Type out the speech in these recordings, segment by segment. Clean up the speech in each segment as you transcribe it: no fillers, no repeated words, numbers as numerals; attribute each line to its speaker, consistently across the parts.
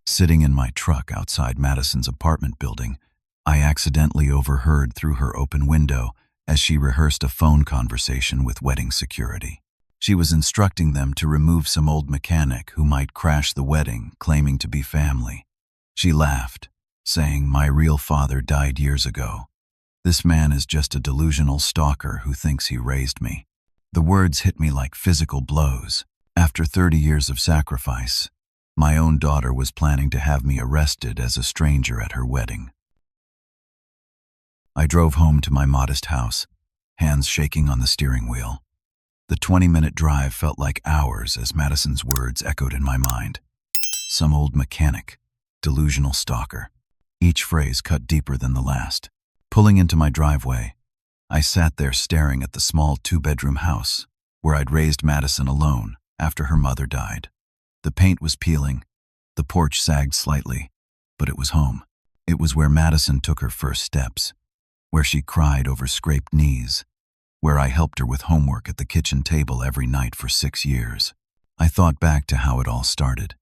Speaker 1: Sitting in my truck outside Madison's apartment building, I accidentally overheard through her open window as she rehearsed a phone conversation with wedding security. She was instructing them to remove some old mechanic who might crash the wedding, claiming to be family. She laughed, saying, "My real father died years ago. This man is just a delusional stalker who thinks he raised me." The words hit me like physical blows. After 30 years of sacrifice, my own daughter was planning to have me arrested as a stranger at her wedding. I drove home to my modest house, hands shaking on the steering wheel. The 20-minute drive felt like hours as Madison's words echoed in my mind. Some old mechanic, delusional stalker. Each phrase cut deeper than the last. Pulling into my driveway, I sat there staring at the small 2-bedroom house where I'd raised Madison alone after her mother died. The paint was peeling, the porch sagged slightly, but it was home. It was where Madison took her first steps, where she cried over scraped knees, where I helped her with homework at the kitchen table every night for 6 years. I thought back to how it all started.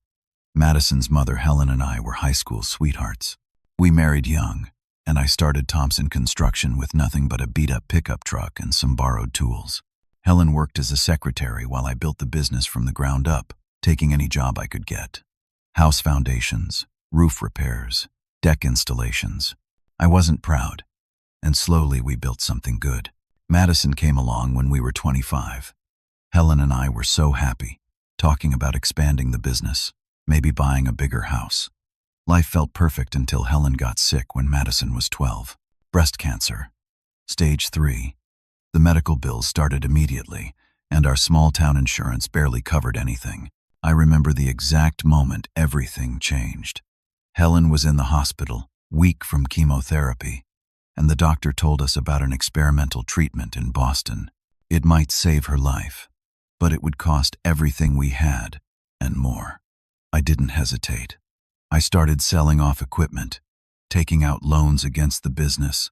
Speaker 1: Madison's mother, Helen, and I were high school sweethearts. We married young, and I started Thompson Construction with nothing but a beat-up pickup truck and some borrowed tools. Helen worked as a secretary while I built the business from the ground up, taking any job I could get. House foundations, roof repairs, deck installations. I wasn't proud, and slowly we built something good. Madison came along when we were 25. Helen and I were so happy, talking about expanding the business, maybe buying a bigger house. Life felt perfect until Helen got sick when Madison was 12. Breast cancer. Stage 3. The medical bills started immediately, and our small-town insurance barely covered anything. I remember the exact moment everything changed. Helen was in the hospital, weak from chemotherapy, and the doctor told us about an experimental treatment in Boston. It might save her life, but it would cost everything we had, and more. I didn't hesitate. I started selling off equipment, taking out loans against the business,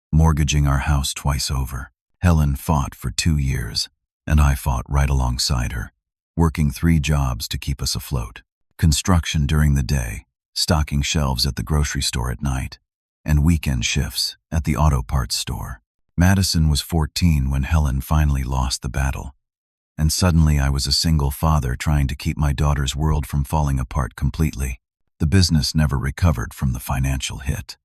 Speaker 1: mortgaging our house twice over. Helen fought for 2 years, and I fought right alongside her, working 3 jobs to keep us afloat. Construction during the day, stocking shelves at the grocery store at night, and weekend shifts at the auto parts store. Madison was 14 when Helen finally lost the battle, and suddenly I was a single father trying to keep my daughter's world from falling apart completely. The business never recovered from the financial hit.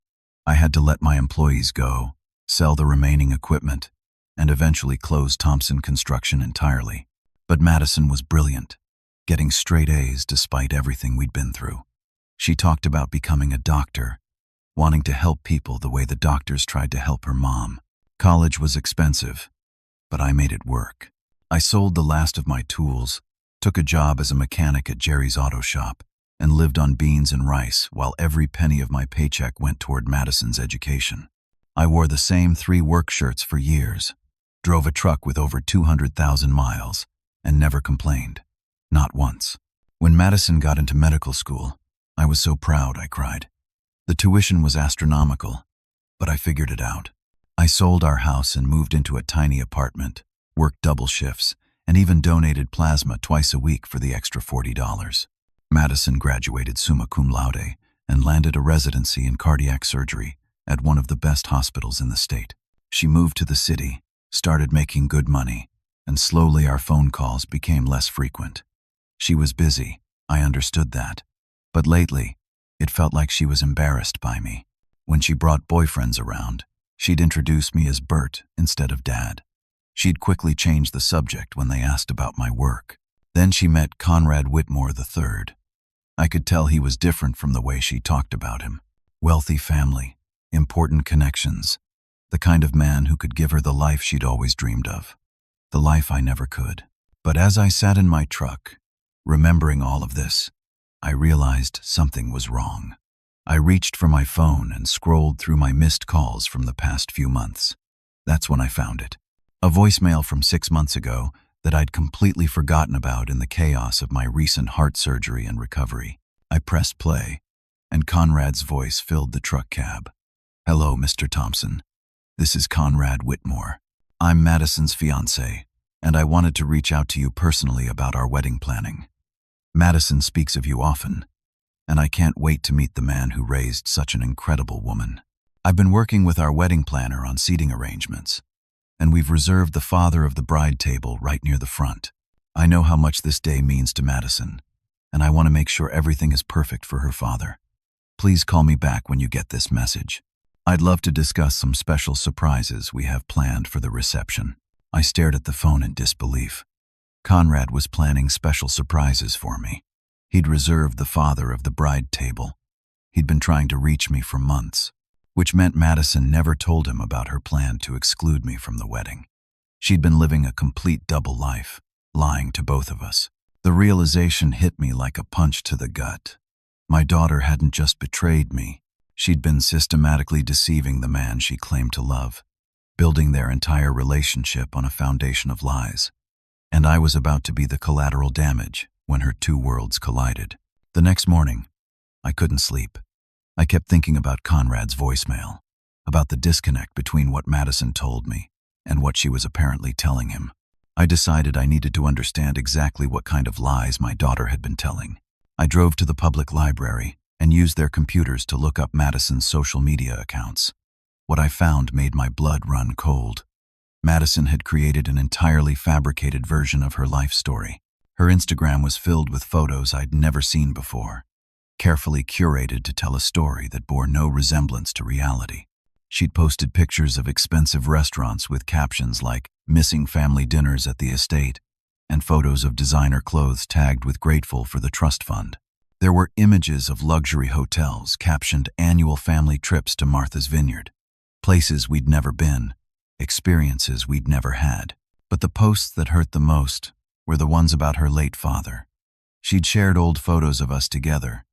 Speaker 1: I had to let my employees go, sell the remaining equipment, and eventually close Thompson Construction entirely. But Madison was brilliant, getting straight A's despite everything we'd been through. She talked about becoming a doctor, wanting to help people the way the doctors tried to help her mom. College was expensive, but I made it work. I sold the last of my tools, took a job as a mechanic at Jerry's auto shop, and lived on beans and rice while every penny of my paycheck went toward Madison's education. I wore the same 3 work shirts for years, drove a truck with over 200,000 miles, and never complained. Not once. When Madison got into medical school, I was so proud I cried. The tuition was astronomical, but I figured it out. I sold our house and moved into a tiny apartment, worked double shifts, and even donated plasma twice a week for the extra $40. Madison graduated summa cum laude and landed a residency in cardiac surgery at one of the best hospitals in the state. She moved to the city, started making good money, and slowly our phone calls became less frequent. She was busy, I understood that, but lately, it felt like she was embarrassed by me. When she brought boyfriends around, she'd introduce me as Bert instead of Dad. She'd quickly change the subject when they asked about my work. Then she met Conrad Whitmore III. I could tell he was different from the way she talked about him. Wealthy family, important connections, the kind of man who could give her the life she'd always dreamed of. The life I never could. But as I sat in my truck, remembering all of this, I realized something was wrong. I reached for my phone and scrolled through my missed calls from the past few months. That's when I found it. A voicemail from 6 months ago that I'd completely forgotten about in the chaos of my recent heart surgery and recovery. I pressed play, and Conrad's voice filled the truck cab. "Hello, Mr. Thompson. This is Conrad Whitmore. I'm Madison's fiancé, and I wanted to reach out to you personally about our wedding planning. Madison speaks of you often. and I can't wait to meet the man who raised such an incredible woman. I've been working with our wedding planner on seating arrangements, and we've reserved the father of the bride table right near the front. I know how much this day means to Madison, and I want to make sure everything is perfect for her father. Please call me back when you get this message. I'd love to discuss some special surprises we have planned for the reception. I stared at the phone in disbelief. Conrad was planning special surprises for me. He'd reserved the father of the bride table. He'd been trying to reach me for months, which meant Madison never told him about her plan to exclude me from the wedding. She'd been living a complete double life, lying to both of us. The realization hit me like a punch to the gut. My daughter hadn't just betrayed me. She'd been systematically deceiving the man she claimed to love, building their entire relationship on a foundation of lies. And I was about to be the collateral damage when her two worlds collided. The next morning, I couldn't sleep. I kept thinking about Conrad's voicemail, about the disconnect between what Madison told me and what she was apparently telling him. I decided I needed to understand exactly what kind of lies my daughter had been telling. I drove to the public library and used their computers to look up Madison's social media accounts. What I found made my blood run cold. Madison had created an entirely fabricated version of her life story. Her Instagram was filled with photos I'd never seen before, carefully curated to tell a story that bore no resemblance to reality. She'd posted pictures of expensive restaurants with captions like "missing family dinners at the estate" and photos of designer clothes tagged with "grateful for the trust fund." There were images of luxury hotels captioned "annual family trips to Martha's Vineyard," places we'd never been, experiences we'd never had. But the posts that hurt the most were the ones about her late father. She'd shared old photos of us together,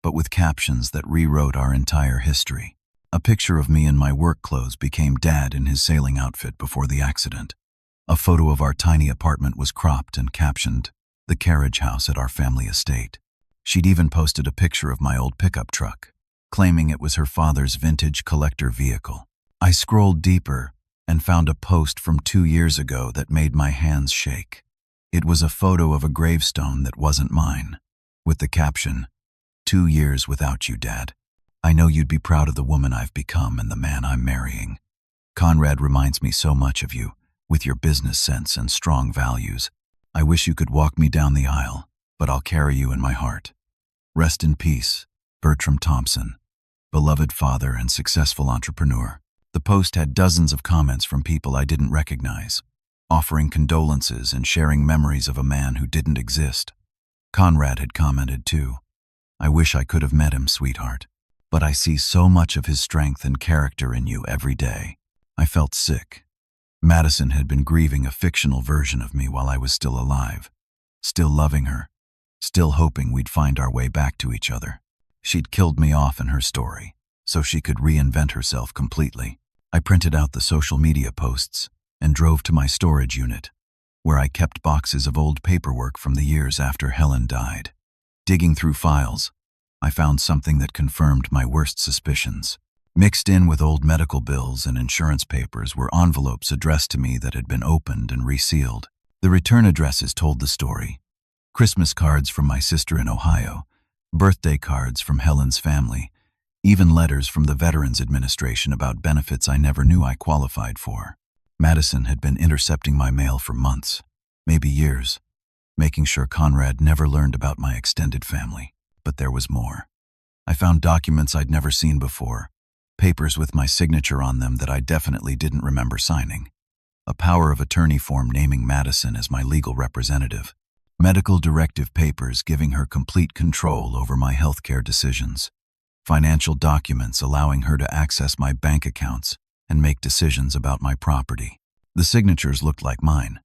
Speaker 1: but with captions that rewrote our entire history. A picture of me in my work clothes became Dad in his sailing outfit before the accident. A photo of our tiny apartment was cropped and captioned, "the carriage house at our family estate." She'd even posted a picture of my old pickup truck, claiming it was her father's vintage collector vehicle. I scrolled deeper and found a post from 2 years ago that made my hands shake. It was a photo of a gravestone that wasn't mine, with the caption, "2 years without you, Dad. I know you'd be proud of the woman I've become and the man I'm marrying. Conrad reminds me so much of you, with your business sense and strong values. I wish you could walk me down the aisle, but I'll carry you in my heart. Rest in peace, Bertram Thompson, beloved father and successful entrepreneur." The post had dozens of comments from people I didn't recognize, offering condolences and sharing memories of a man who didn't exist. Conrad had commented too, "I wish I could have met him, sweetheart. But I see so much of his strength and character in you every day." I felt sick. Madison had been grieving a fictional version of me while I was still alive, still loving her, still hoping we'd find our way back to each other. She'd killed me off in her story, so she could reinvent herself completely. I printed out the social media posts and drove to my storage unit, where I kept boxes of old paperwork from the years after Helen died. Digging through files, I found something that confirmed my worst suspicions. Mixed in with old medical bills and insurance papers were envelopes addressed to me that had been opened and resealed. The return addresses told the story. Christmas cards from my sister in Ohio, birthday cards from Helen's family, even letters from the Veterans Administration about benefits I never knew I qualified for. Madison had been intercepting my mail for months, maybe years, making sure Conrad never learned about my extended family. But there was more. I found documents I'd never seen before, papers with my signature on them that I definitely didn't remember signing, a power of attorney form naming Madison as my legal representative, medical directive papers giving her complete control over my healthcare decisions, financial documents allowing her to access my bank accounts and make decisions about my property. The signatures looked like mine,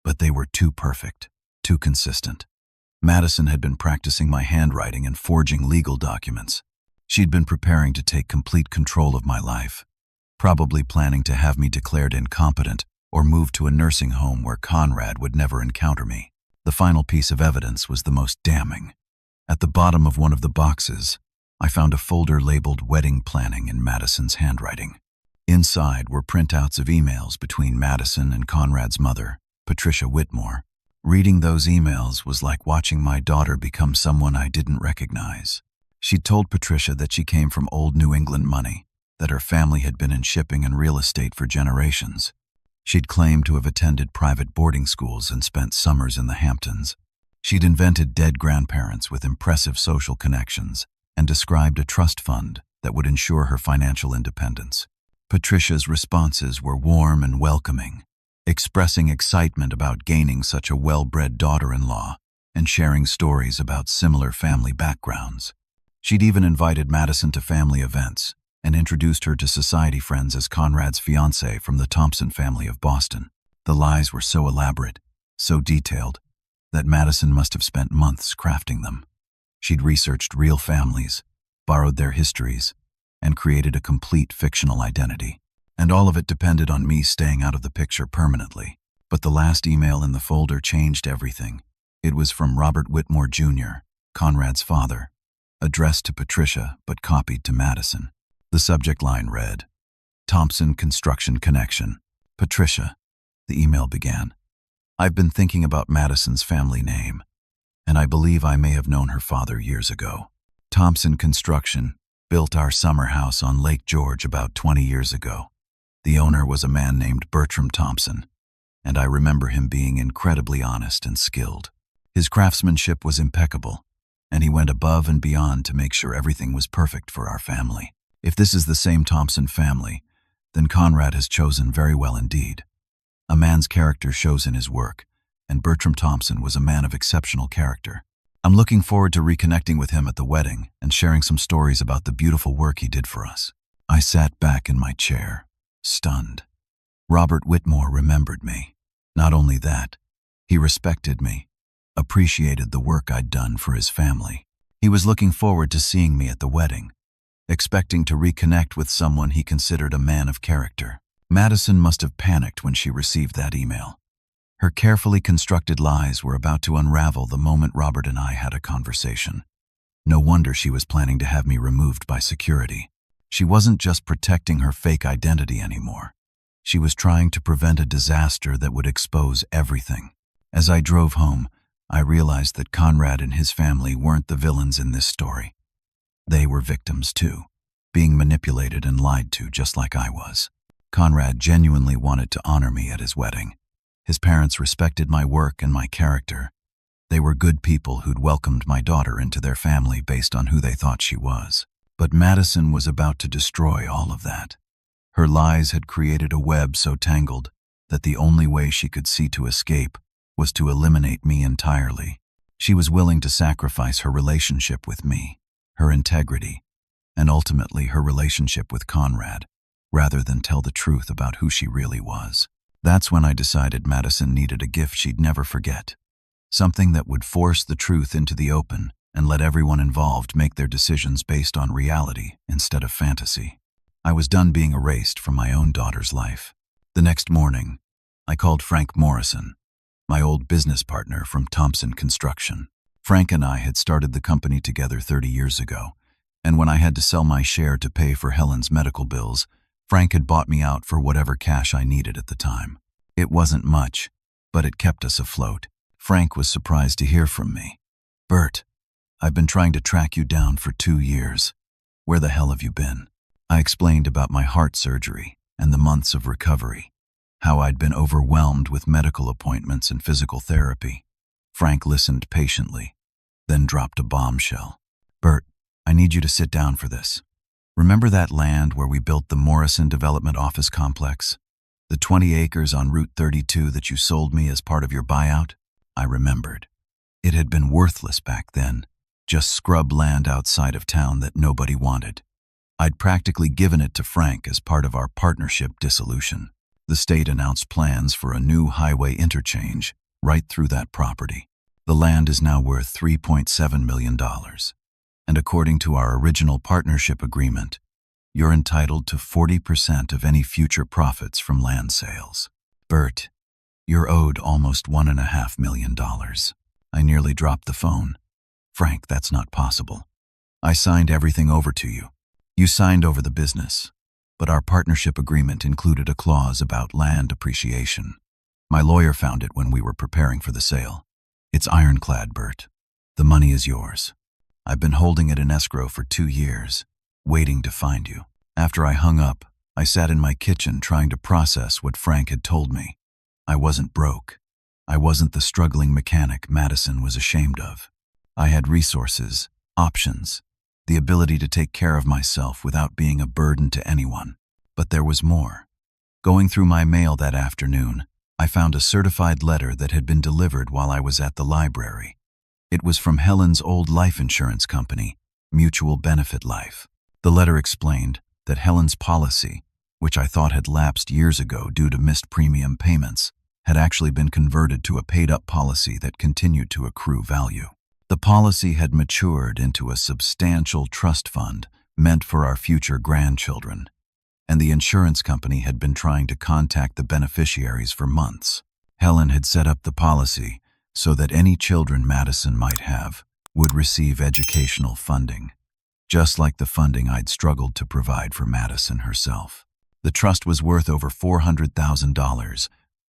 Speaker 1: but they were too perfect, too consistent. Madison had been practicing my handwriting and forging legal documents. She'd been preparing to take complete control of my life, probably planning to have me declared incompetent or moved to a nursing home where Conrad would never encounter me. The final piece of evidence was the most damning. At the bottom of one of the boxes, I found a folder labeled "Wedding Planning" in Madison's handwriting. Inside were printouts of emails between Madison and Conrad's mother, Patricia Whitmore. Reading those emails was like watching my daughter become someone I didn't recognize. She'd told Patricia that she came from old New England money, that her family had been in shipping and real estate for generations. She'd claimed to have attended private boarding schools and spent summers in the Hamptons. She'd invented dead grandparents with impressive social connections and described a trust fund that would ensure her financial independence. Patricia's responses were warm and welcoming, expressing excitement about gaining such a well-bred daughter-in-law and sharing stories about similar family backgrounds. She'd even invited Madison to family events and introduced her to society friends as Conrad's fiancée from the Thompson family of Boston. The lies were so elaborate, so detailed, that Madison must have spent months crafting them. She'd researched real families, borrowed their histories, and created a complete fictional identity. And all of it depended on me staying out of the picture permanently. But the last email in the folder changed everything. It was from Robert Whitmore Jr., Conrad's father, addressed to Patricia but copied to Madison. The subject line read, "Thompson Construction Connection. Patricia." The email began, "I've been thinking about Madison's family name, and I believe I may have known her father years ago. Thompson Construction built our summer house on Lake George about 20 years ago. The owner was a man named Bertram Thompson, and I remember him being incredibly honest and skilled. His craftsmanship was impeccable, and he went above and beyond to make sure everything was perfect for our family. If this is the same Thompson family, then Conrad has chosen very well indeed. A man's character shows in his work, and Bertram Thompson was a man of exceptional character. I'm looking forward to reconnecting with him at the wedding and sharing some stories about the beautiful work he did for us." I sat back in my chair, stunned. Robert Whitmore remembered me. Not only that, he respected me, appreciated the work I'd done for his family. He was looking forward to seeing me at the wedding, expecting to reconnect with someone he considered a man of character. Madison must have panicked when she received that email. Her carefully constructed lies were about to unravel the moment Robert and I had a conversation. No wonder she was planning to have me removed by security. She wasn't just protecting her fake identity anymore. She was trying to prevent a disaster that would expose everything. As I drove home, I realized that Conrad and his family weren't the villains in this story. They were victims too, being manipulated and lied to just like I was. Conrad genuinely wanted to honor me at his wedding. His parents respected my work and my character. They were good people who'd welcomed my daughter into their family based on who they thought she was. But Madison was about to destroy all of that. Her lies had created a web so tangled that the only way she could see to escape was to eliminate me entirely. She was willing to sacrifice her relationship with me, her integrity, and ultimately her relationship with Conrad, rather than tell the truth about who she really was. That's when I decided Madison needed a gift she'd never forget. Something that would force the truth into the open and let everyone involved make their decisions based on reality instead of fantasy. I was done being erased from my own daughter's life. The next morning, I called Frank Morrison, my old business partner from Thompson Construction. Frank and I had started the company together 30 years ago, and when I had to sell my share to pay for Helen's medical bills, Frank had bought me out for whatever cash I needed at the time. It wasn't much, but it kept us afloat. Frank was surprised to hear from me. "Bert, I've been trying to track you down for 2 years. Where the hell have you been?" I explained about my heart surgery and the months of recovery, how I'd been overwhelmed with medical appointments and physical therapy. Frank listened patiently, then dropped a bombshell. "Bert, I need you to sit down for this. Remember that land where we built the Morrison Development Office Complex? The 20 acres on Route 32 that you sold me as part of your buyout?" I remembered. It had been worthless back then, just scrub land outside of town that nobody wanted. I'd practically given it to Frank as part of our partnership dissolution. The state announced plans for a new highway interchange right through that property. The land is now worth $3.7 million. And according to our original partnership agreement, you're entitled to 40% of any future profits from land sales. Bert, you're owed almost $1.5 million. I nearly dropped the phone. "Frank, that's not possible. I signed everything over to you. You signed over the business, but our partnership agreement included a clause about land appreciation. My lawyer found it when we were preparing for the sale. It's ironclad, Bert. The money is yours." I've been holding it in escrow for 2 years, waiting to find you." After I hung up, I sat in my kitchen trying to process what Frank had told me. I wasn't broke. I wasn't the struggling mechanic Madison was ashamed of. I had resources, options, the ability to take care of myself without being a burden to anyone. But there was more. Going through my mail that afternoon, I found a certified letter that had been delivered while I was at the library. It was from Helen's old life insurance company, Mutual Benefit Life. The letter explained that Helen's policy, which I thought had lapsed years ago due to missed premium payments, had actually been converted to a paid-up policy that continued to accrue value. The policy had matured into a substantial trust fund meant for our future grandchildren, and the insurance company had been trying to contact the beneficiaries for months. Helen had set up the policy so that any children Madison might have would receive educational funding, just like the funding I'd struggled to provide for Madison herself. The trust was worth over $400,000,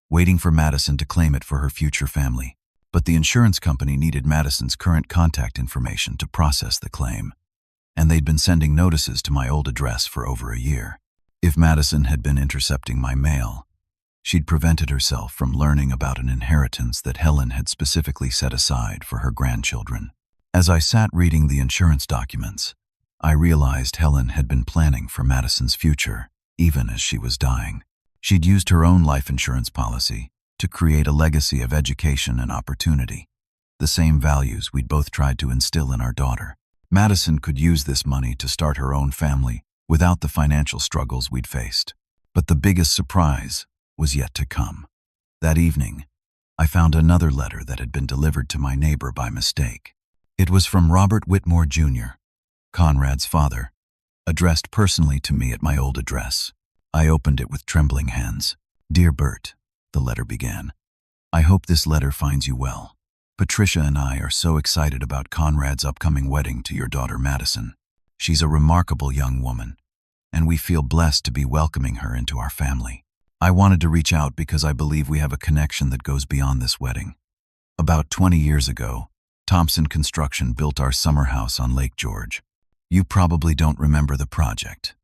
Speaker 1: waiting for Madison to claim it for her future family. But the insurance company needed Madison's current contact information to process the claim, and they'd been sending notices to my old address for over a year. If Madison had been intercepting my mail, she'd prevented herself from learning about an inheritance that Helen had specifically set aside for her grandchildren. As I sat reading the insurance documents, I realized Helen had been planning for Madison's future, even as she was dying. She'd used her own life insurance policy to create a legacy of education and opportunity, the same values we'd both tried to instill in our daughter. Madison could use this money to start her own family without the financial struggles we'd faced. But the biggest surprise was yet to come. That evening, I found another letter that had been delivered to my neighbor by mistake. It was from Robert Whitmore, Jr., Conrad's father, addressed personally to me at my old address. I opened it with trembling hands. "Dear Bert," the letter began, "I hope this letter finds you well. Patricia and I are so excited about Conrad's upcoming wedding to your daughter Madison. She's a remarkable young woman, and we feel blessed to be welcoming her into our family. I wanted to reach out because I believe we have a connection that goes beyond this wedding. About 20 years ago, Thompson Construction built our summer house on Lake George. You probably don't remember the project,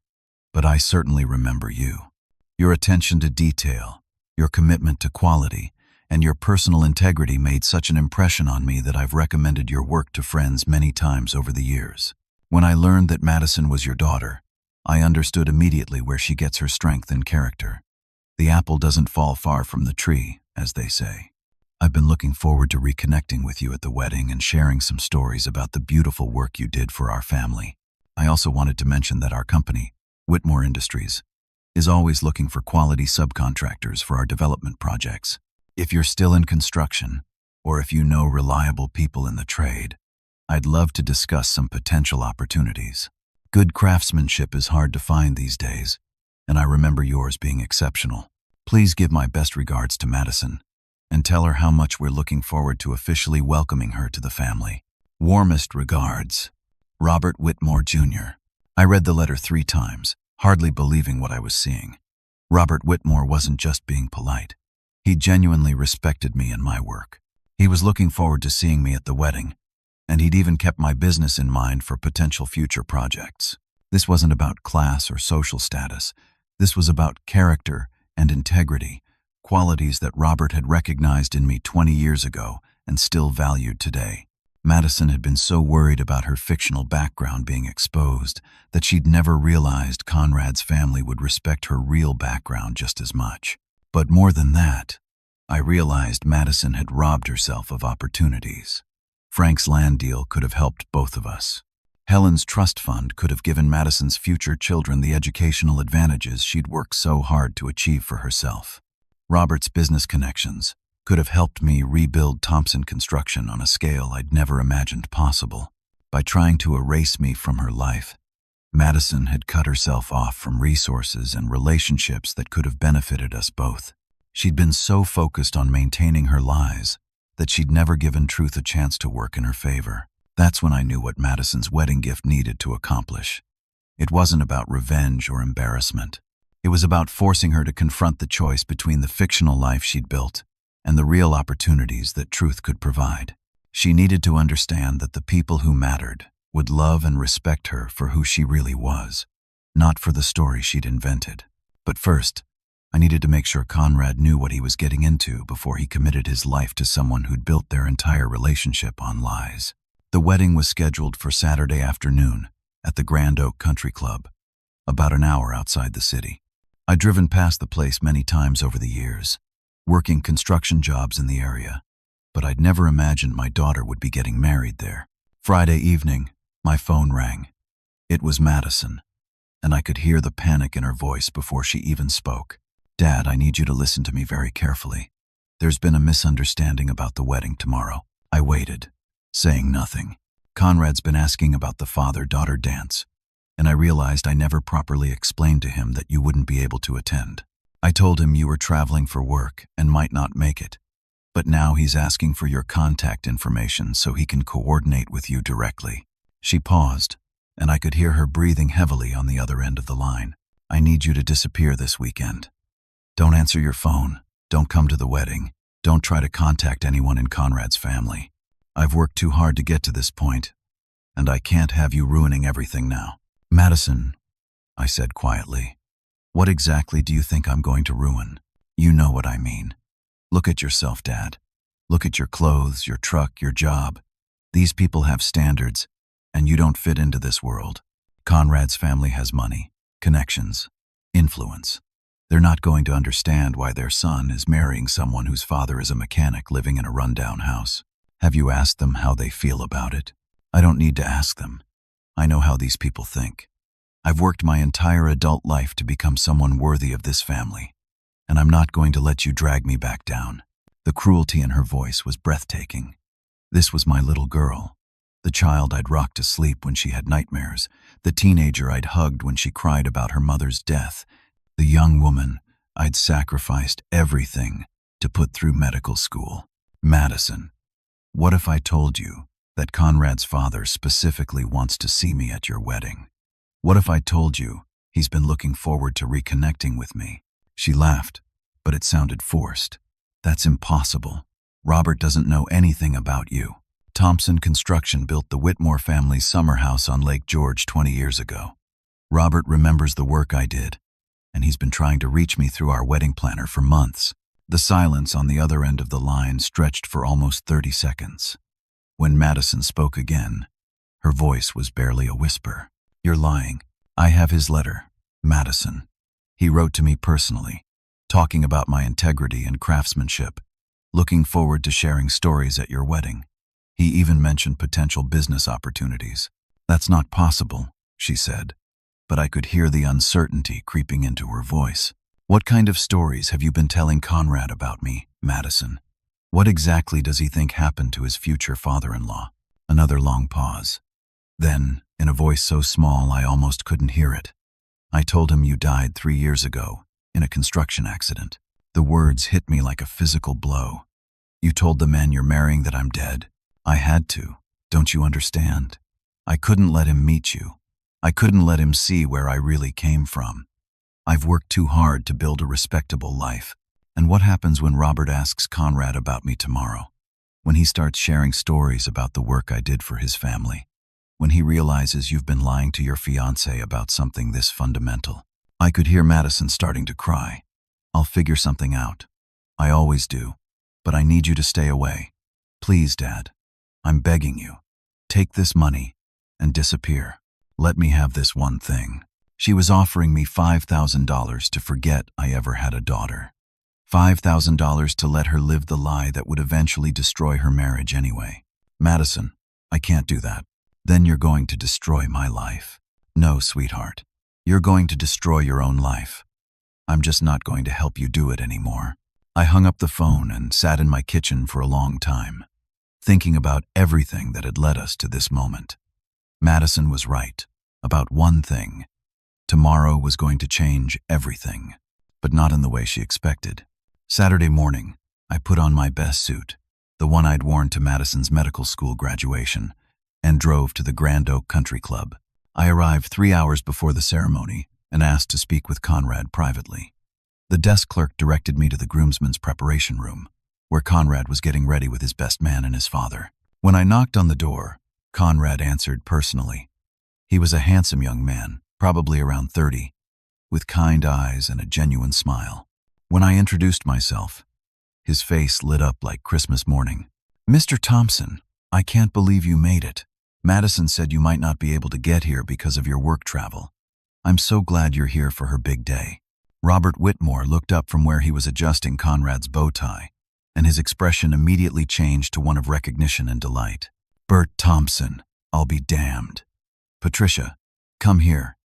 Speaker 1: but I certainly remember you. Your attention to detail, your commitment to quality, and your personal integrity made such an impression on me that I've recommended your work to friends many times over the years. When I learned that Madison was your daughter, I understood immediately where she gets her strength and character. The apple doesn't fall far from the tree, as they say. I've been looking forward to reconnecting with you at the wedding and sharing some stories about the beautiful work you did for our family. I also wanted to mention that our company, Whitmore Industries, is always looking for quality subcontractors for our development projects. If you're still in construction, or if you know reliable people in the trade, I'd love to discuss some potential opportunities. Good craftsmanship is hard to find these days, and I remember yours being exceptional. Please give my best regards to Madison, and tell her how much we're looking forward to officially welcoming her to the family. Warmest regards, Robert Whitmore, Jr. I read the letter 3 times, hardly believing what I was seeing. Robert Whitmore wasn't just being polite. He genuinely respected me and my work. He was looking forward to seeing me at the wedding, and he'd even kept my business in mind for potential future projects. This wasn't about class or social status. This was about character and integrity, qualities that Robert had recognized in me 20 years ago and still valued today. Madison had been so worried about her fictional background being exposed that she'd never realized Conrad's family would respect her real background just as much. But more than that, I realized Madison had robbed herself of opportunities. Frank's land deal could have helped both of us. Helen's trust fund could have given Madison's future children the educational advantages she'd worked so hard to achieve for herself. Robert's business connections could have helped me rebuild Thompson Construction on a scale I'd never imagined possible. By trying to erase me from her life, Madison had cut herself off from resources and relationships that could have benefited us both. She'd been so focused on maintaining her lies that she'd never given truth a chance to work in her favor. That's when I knew what Madison's wedding gift needed to accomplish. It wasn't about revenge or embarrassment. It was about forcing her to confront the choice between the fictional life she'd built and the real opportunities that truth could provide. She needed to understand that the people who mattered would love and respect her for who she really was, not for the story she'd invented. But first, I needed to make sure Conrad knew what he was getting into before he committed his life to someone who'd built their entire relationship on lies. The wedding was scheduled for Saturday afternoon at the Grand Oak Country Club, about an hour outside the city. I'd driven past the place many times over the years, working construction jobs in the area, but I'd never imagined my daughter would be getting married there. Friday evening, my phone rang. It was Madison, and I could hear the panic in her voice before she even spoke. "Dad, I need you to listen to me very carefully. There's been a misunderstanding about the wedding tomorrow." I waited, saying nothing. Conrad's been asking about the father-daughter dance, and I realized I never properly explained to him that you wouldn't be able to attend. I told him you were traveling for work and might not make it, but now he's asking for your contact information so he can coordinate with you directly. She paused, and I could hear her breathing heavily on the other end of the line. "I need you to disappear this weekend. Don't answer your phone. Don't come to the wedding. Don't try to contact anyone in Conrad's family. I've worked too hard to get to this point, and I can't have you ruining everything now." "Madison," I said quietly, "what exactly do you think I'm going to ruin? You know what I mean. Look at yourself, Dad. Look at your clothes, your truck, your job. These people have standards, and you don't fit into this world. Conrad's family has money, connections, influence. They're not going to understand why their son is marrying someone whose father is a mechanic living in a rundown house. Have you asked them how they feel about it? I don't need to ask them. I know how these people think. I've worked my entire adult life to become someone worthy of this family, and I'm not going to let you drag me back down." The cruelty in her voice was breathtaking. This was my little girl, the child I'd rocked to sleep when she had nightmares, the teenager I'd hugged when she cried about her mother's death, the young woman I'd sacrificed everything to put through medical school. "Madison, what if I told you that Conrad's father specifically wants to see me at your wedding? What if I told you he's been looking forward to reconnecting with me?" She laughed, but it sounded forced. "That's impossible. Robert doesn't know anything about you. Thompson Construction built the Whitmore family's summer house on Lake George 20 years ago. Robert remembers the work I did, and he's been trying to reach me through our wedding planner for months." The silence on the other end of the line stretched for almost 30 seconds. When Madison spoke again, her voice was barely a whisper. "You're lying. I have his letter, Madison. He wrote to me personally, talking about my integrity and craftsmanship, looking forward to sharing stories at your wedding. He even mentioned potential business opportunities." "That's not possible," she said, but I could hear the uncertainty creeping into her voice. "What kind of stories have you been telling Conrad about me, Madison? What exactly does he think happened to his future father-in-law?" Another long pause. Then, in a voice so small I almost couldn't hear it, "I told him you died 3 years ago in a construction accident." The words hit me like a physical blow. "You told the man you're marrying that I'm dead?" "I had to. Don't you understand? I couldn't let him meet you. I couldn't let him see where I really came from. I've worked too hard to build a respectable life. And what happens when Robert asks Conrad about me tomorrow? When he starts sharing stories about the work I did for his family? When he realizes you've been lying to your fiancé about something this fundamental?" I could hear Madison starting to cry. "I'll figure something out. I always do. But I need you to stay away. Please, Dad. I'm begging you. Take this money and disappear. Let me have this one thing." She was offering me $5,000 to forget I ever had a daughter. $5,000 to let her live the lie that would eventually destroy her marriage anyway. "Madison, I can't do that. Then you're going to destroy my life." "No, sweetheart. You're going to destroy your own life. I'm just not going to help you do it anymore." I hung up the phone and sat in my kitchen for a long time, thinking about everything that had led us to this moment. Madison was right about one thing. Tomorrow was going to change everything, but not in the way she expected. Saturday morning, I put on my best suit, the one I'd worn to Madison's medical school graduation, and drove to the Grand Oak Country Club. I arrived 3 hours before the ceremony and asked to speak with Conrad privately. The desk clerk directed me to the groomsmen's preparation room, where Conrad was getting ready with his best man and his father. When I knocked on the door, Conrad answered personally. He was a handsome young man, probably around 30, with kind eyes and a genuine smile. When I introduced myself, his face lit up like Christmas morning. "Mr. Thompson, I can't believe you made it. Madison said you might not be able to get here because of your work travel. I'm so glad you're here for her big day." Robert Whitmore looked up from where he was adjusting Conrad's bow tie, and his expression immediately changed to one of recognition and delight. "Bert Thompson, I'll be damned. Patricia, come here.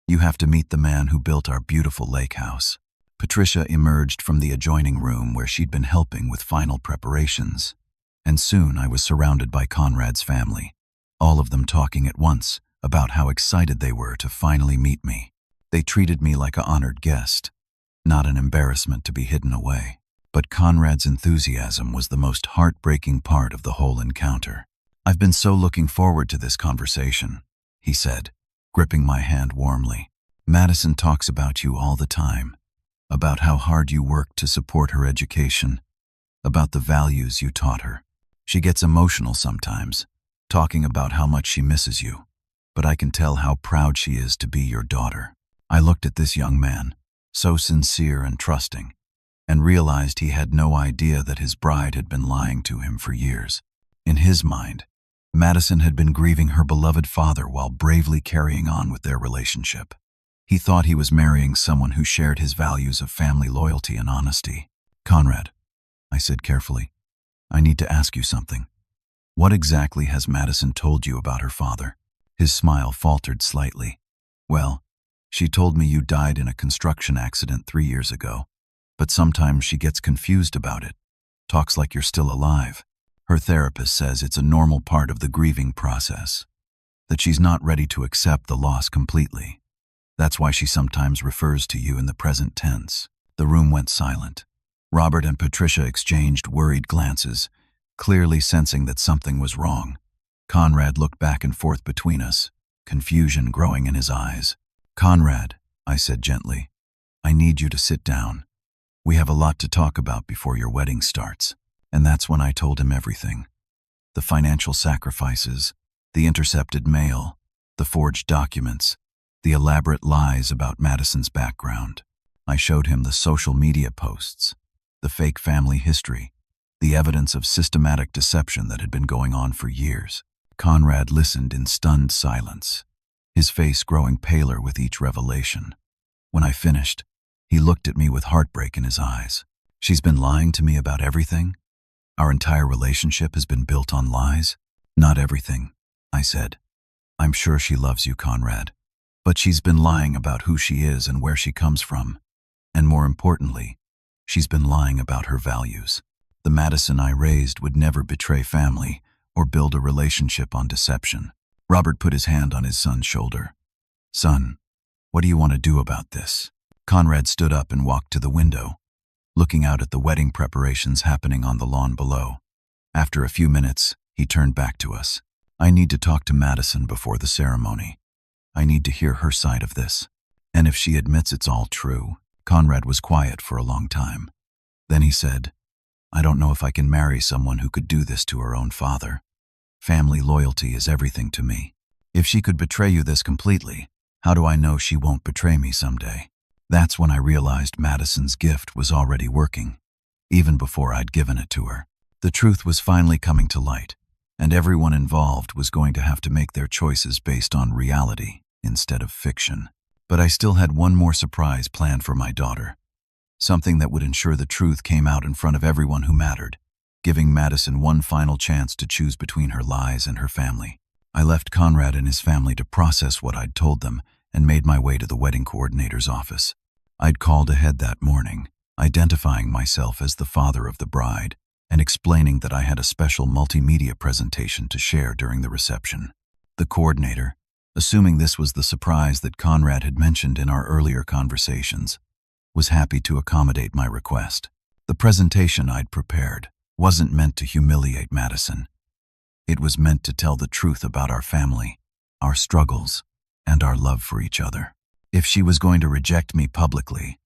Speaker 1: You have to meet the man who built our beautiful lake house." Patricia emerged from the adjoining room where she'd been helping with final preparations, and soon I was surrounded by Conrad's family, all of them talking at once about how excited they were to finally meet me. They treated me like an honored guest, not an embarrassment to be hidden away. But Conrad's enthusiasm was the most heartbreaking part of the whole encounter. "I've been so looking forward to this conversation," he said, gripping my hand warmly. "Madison talks about you all the time, about how hard you worked to support her education, about the values you taught her. She gets emotional sometimes, talking about how much she misses you, but I can tell how proud she is to be your daughter." I looked at this young man, so sincere and trusting, and realized he had no idea that his bride had been lying to him for years. In his mind, Madison had been grieving her beloved father while bravely carrying on with their relationship. He thought he was marrying someone who shared his values of family loyalty and honesty. "Conrad," I said carefully, "I need to ask you something. What exactly has Madison told you about her father?" His smile faltered slightly. "Well, she told me you died in a construction accident 3 years ago, but sometimes she gets confused about it, talks like you're still alive. Her therapist says it's a normal part of the grieving process, that she's not ready to accept the loss completely. That's why she sometimes refers to you in the present tense." The room went silent. Robert and Patricia exchanged worried glances, clearly sensing that something was wrong. Conrad looked back and forth between us, confusion growing in his eyes. "Conrad," I said gently, "I need you to sit down. We have a lot to talk about before your wedding starts." And that's when I told him everything. The financial sacrifices, the intercepted mail, the forged documents, the elaborate lies about Madison's background. I showed him the social media posts, the fake family history, the evidence of systematic deception that had been going on for years. Conrad listened in stunned silence, his face growing paler with each revelation. When I finished, he looked at me with heartbreak in his eyes. "She's been lying to me about everything? Our entire relationship has been built on lies?" "Not everything," I said. "I'm sure she loves you, Conrad. But she's been lying about who she is and where she comes from. And more importantly, she's been lying about her values. The Madison I raised would never betray family or build a relationship on deception." Robert put his hand on his son's shoulder. "Son, what do you want to do about this?" Conrad stood up and walked to the window, looking out at the wedding preparations happening on the lawn below. After a few minutes, he turned back to us. "I need to talk to Madison before the ceremony. I need to hear her side of this. And if she admits it's all true." Conrad was quiet for a long time. Then he said, "I don't know if I can marry someone who could do this to her own father. Family loyalty is everything to me. If she could betray you this completely, how do I know she won't betray me someday?" That's when I realized Madison's gift was already working, even before I'd given it to her. The truth was finally coming to light, and everyone involved was going to have to make their choices based on reality instead of fiction. But I still had one more surprise planned for my daughter, something that would ensure the truth came out in front of everyone who mattered, giving Madison one final chance to choose between her lies and her family. I left Conrad and his family to process what I'd told them and made my way to the wedding coordinator's office. I'd called ahead that morning, identifying myself as the father of the bride and explaining that I had a special multimedia presentation to share during the reception. The coordinator, assuming this was the surprise that Conrad had mentioned in our earlier conversations, was happy to accommodate my request. The presentation I'd prepared wasn't meant to humiliate Madison. It was meant to tell the truth about our family, our struggles, and our love for each other. If she was going to reject me publicly,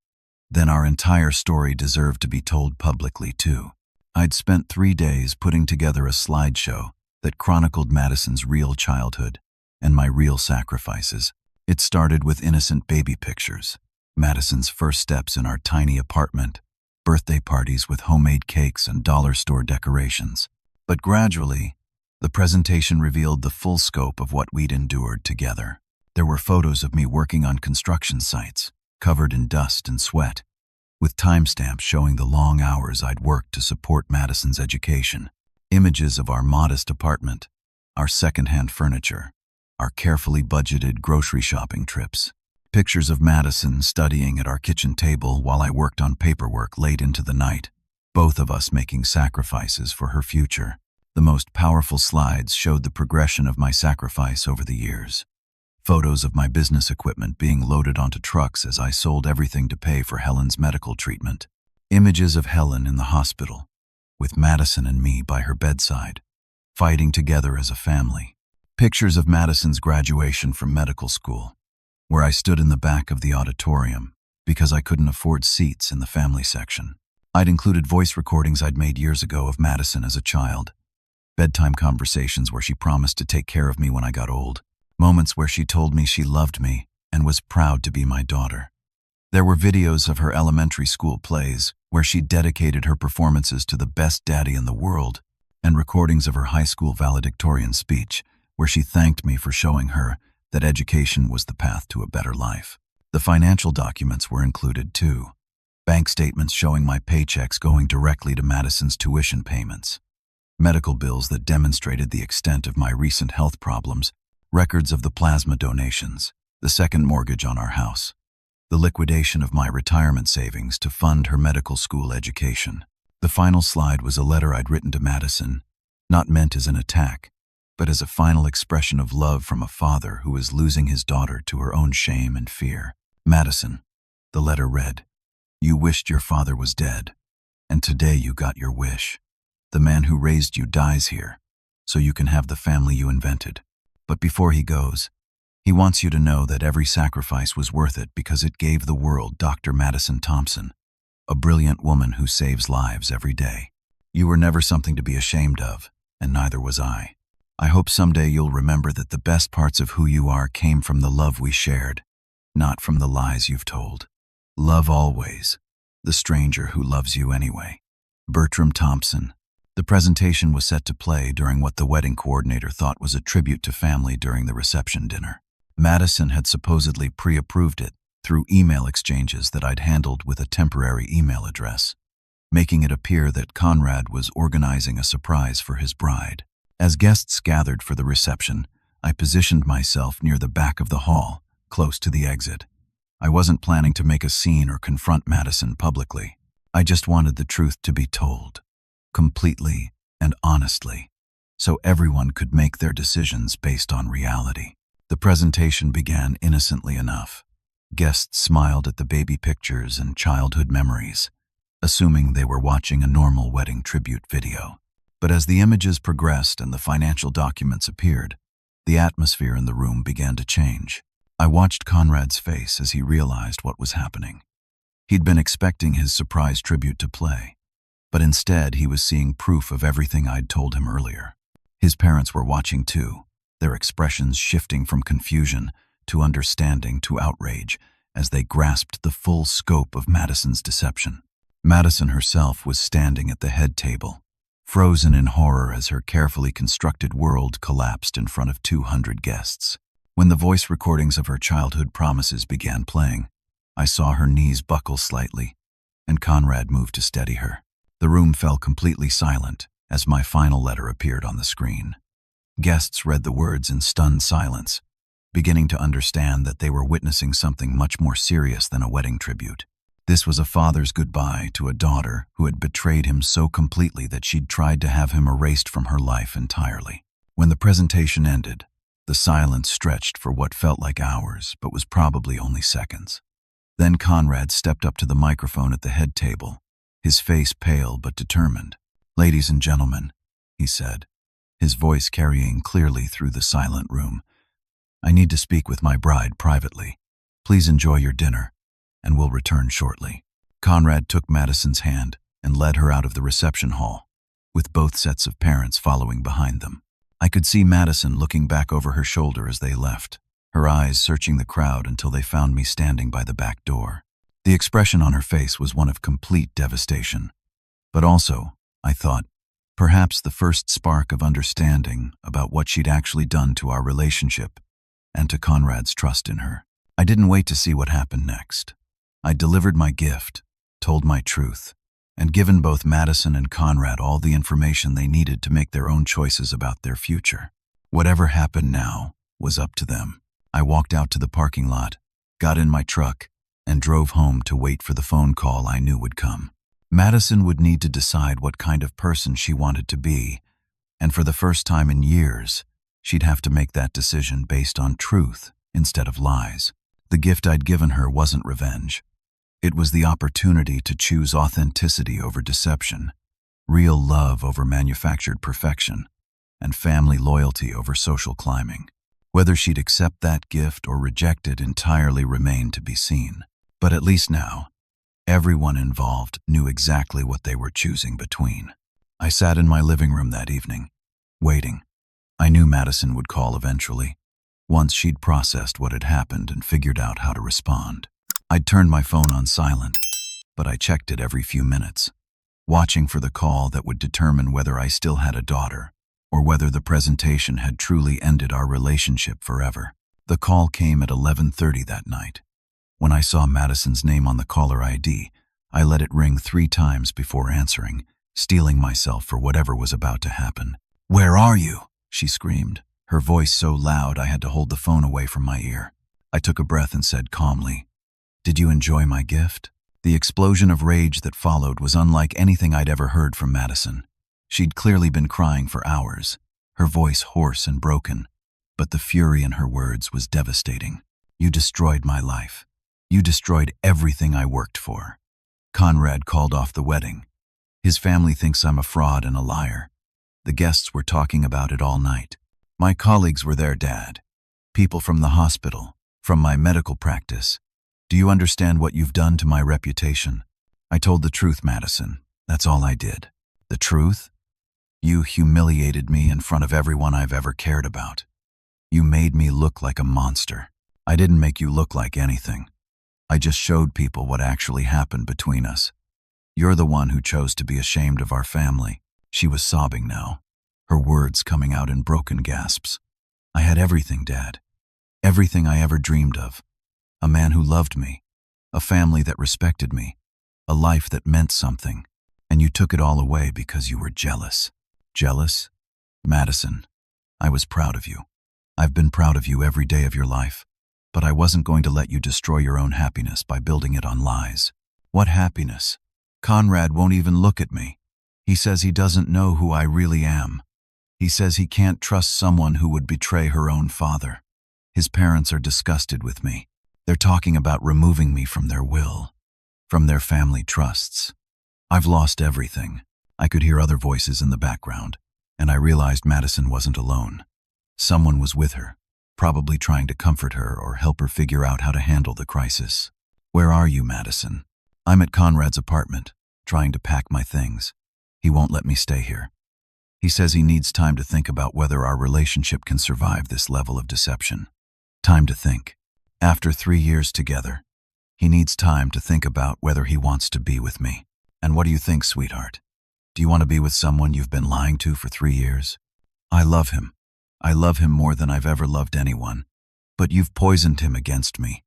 Speaker 1: then our entire story deserved to be told publicly too. I'd spent 3 days putting together a slideshow that chronicled Madison's real childhood and my real sacrifices. It started with innocent baby pictures, Madison's first steps in our tiny apartment, birthday parties with homemade cakes and dollar store decorations. But gradually, the presentation revealed the full scope of what we'd endured together. There were photos of me working on construction sites, covered in dust and sweat, with timestamps showing the long hours I'd worked to support Madison's education. Images of our modest apartment, our secondhand furniture, our carefully budgeted grocery shopping trips. Pictures of Madison studying at our kitchen table while I worked on paperwork late into the night, both of us making sacrifices for her future. The most powerful slides showed the progression of my sacrifice over the years. Photos of my business equipment being loaded onto trucks as I sold everything to pay for Helen's medical treatment. Images of Helen in the hospital, with Madison and me by her bedside, fighting together as a family. Pictures of Madison's graduation from medical school, where I stood in the back of the auditorium because I couldn't afford seats in the family section. I'd included voice recordings I'd made years ago of Madison as a child, bedtime conversations where she promised to take care of me when I got old, moments where she told me she loved me and was proud to be my daughter. There were videos of her elementary school plays where she dedicated her performances to the best daddy in the world, and recordings of her high school valedictorian speech where she thanked me for showing her that education was the path to a better life. The financial documents were included too. Bank statements showing my paychecks going directly to Madison's tuition payments. Medical bills that demonstrated the extent of my recent health problems. Records of the plasma donations. The second mortgage on our house. The liquidation of my retirement savings to fund her medical school education. The final slide was a letter I'd written to Madison, not meant as an attack, but as a final expression of love from a father who was losing his daughter to her own shame and fear. Madison, the letter read, "You wished your father was dead, and today you got your wish. The man who raised you dies here, so you can have the family you invented. But before he goes, he wants you to know that every sacrifice was worth it because it gave the world Dr. Madison Thompson, a brilliant woman who saves lives every day. You were never something to be ashamed of, and neither was I. I hope someday you'll remember that the best parts of who you are came from the love we shared, not from the lies you've told. Love always, the stranger who loves you anyway. Bertram Thompson." The presentation was set to play during what the wedding coordinator thought was a tribute to family during the reception dinner. Madison had supposedly pre-approved it through email exchanges that I'd handled with a temporary email address, making it appear that Conrad was organizing a surprise for his bride. As guests gathered for the reception, I positioned myself near the back of the hall, close to the exit. I wasn't planning to make a scene or confront Madison publicly. I just wanted the truth to be told, completely and honestly, so everyone could make their decisions based on reality. The presentation began innocently enough. Guests smiled at the baby pictures and childhood memories, assuming they were watching a normal wedding tribute video. But as the images progressed and the financial documents appeared, the atmosphere in the room began to change. I watched Conrad's face as he realized what was happening. He'd been expecting his surprise tribute to play, but instead he was seeing proof of everything I'd told him earlier. His parents were watching too, their expressions shifting from confusion to understanding to outrage as they grasped the full scope of Madison's deception. Madison herself was standing at the head table, frozen in horror as her carefully constructed world collapsed in front of 200 guests. When the voice recordings of her childhood promises began playing, I saw her knees buckle slightly, and Conrad moved to steady her. The room fell completely silent as my final letter appeared on the screen. Guests read the words in stunned silence, beginning to understand that they were witnessing something much more serious than a wedding tribute. This was a father's goodbye to a daughter who had betrayed him so completely that she'd tried to have him erased from her life entirely. When the presentation ended, the silence stretched for what felt like hours, but was probably only seconds. Then Conrad stepped up to the microphone at the head table, his face pale but determined. "Ladies and gentlemen," he said, his voice carrying clearly through the silent room, "I need to speak with my bride privately. Please enjoy your dinner, and we'll return shortly." Conrad took Madison's hand and led her out of the reception hall, with both sets of parents following behind them. I could see Madison looking back over her shoulder as they left, her eyes searching the crowd until they found me standing by the back door. The expression on her face was one of complete devastation. But also, I thought, perhaps the first spark of understanding about what she'd actually done to our relationship and to Conrad's trust in her. I didn't wait to see what happened next. I delivered my gift, told my truth, and given both Madison and Conrad all the information they needed to make their own choices about their future. Whatever happened now was up to them. I walked out to the parking lot, got in my truck, and drove home to wait for the phone call I knew would come. Madison would need to decide what kind of person she wanted to be, and for the first time in years, she'd have to make that decision based on truth instead of lies. The gift I'd given her wasn't revenge. It was the opportunity to choose authenticity over deception, real love over manufactured perfection, and family loyalty over social climbing. Whether she'd accept that gift or reject it entirely remained to be seen. But at least now, everyone involved knew exactly what they were choosing between. I sat in my living room that evening, waiting. I knew Madison would call eventually, once she'd processed what had happened and figured out how to respond. I'd turned my phone on silent, but I checked it every few minutes, watching for the call that would determine whether I still had a daughter or whether the presentation had truly ended our relationship forever. The call came at 11:30 that night. When I saw Madison's name on the caller ID, I let it ring 3 times before answering, steeling myself for whatever was about to happen. "Where are you?" she screamed, her voice so loud I had to hold the phone away from my ear. I took a breath and said calmly, "Did you enjoy my gift?" The explosion of rage that followed was unlike anything I'd ever heard from Madison. She'd clearly been crying for hours, her voice hoarse and broken, but the fury in her words was devastating. "You destroyed my life. You destroyed everything I worked for. Conrad called off the wedding. His family thinks I'm a fraud and a liar. The guests were talking about it all night. My colleagues were there, Dad. People from the hospital, from my medical practice. Do you understand what you've done to my reputation?" I told the truth, Madison. That's all I did. The truth? You humiliated me in front of everyone I've ever cared about. You made me look like a monster. I didn't make you look like anything. I just showed people what actually happened between us. You're the one who chose to be ashamed of our family. She was sobbing now, her words coming out in broken gasps. I had everything, Dad. Everything I ever dreamed of. A man who loved me, a family that respected me, a life that meant something, and you took it all away because you were jealous. Jealous? Madison, I was proud of you. I've been proud of you every day of your life, but I wasn't going to let you destroy your own happiness by building it on lies. What happiness? Conrad won't even look at me. He says he doesn't know who I really am. He says he can't trust someone who would betray her own father. His parents are disgusted with me. They're talking about removing me from their will, from their family trusts. I've lost everything. I could hear other voices in the background, and I realized Madison wasn't alone. Someone was with her, probably trying to comfort her or help her figure out how to handle the crisis. "Where are you, Madison?" "I'm at Conrad's apartment, trying to pack my things. He won't let me stay here. He says he needs time to think about whether our relationship can survive this level of deception. Time to think. After 3 years together, he needs time to think about whether he wants to be with me. And what do you think, sweetheart? Do you want to be with someone you've been lying to for 3 years? I love him. I love him more than I've ever loved anyone. But you've poisoned him against me.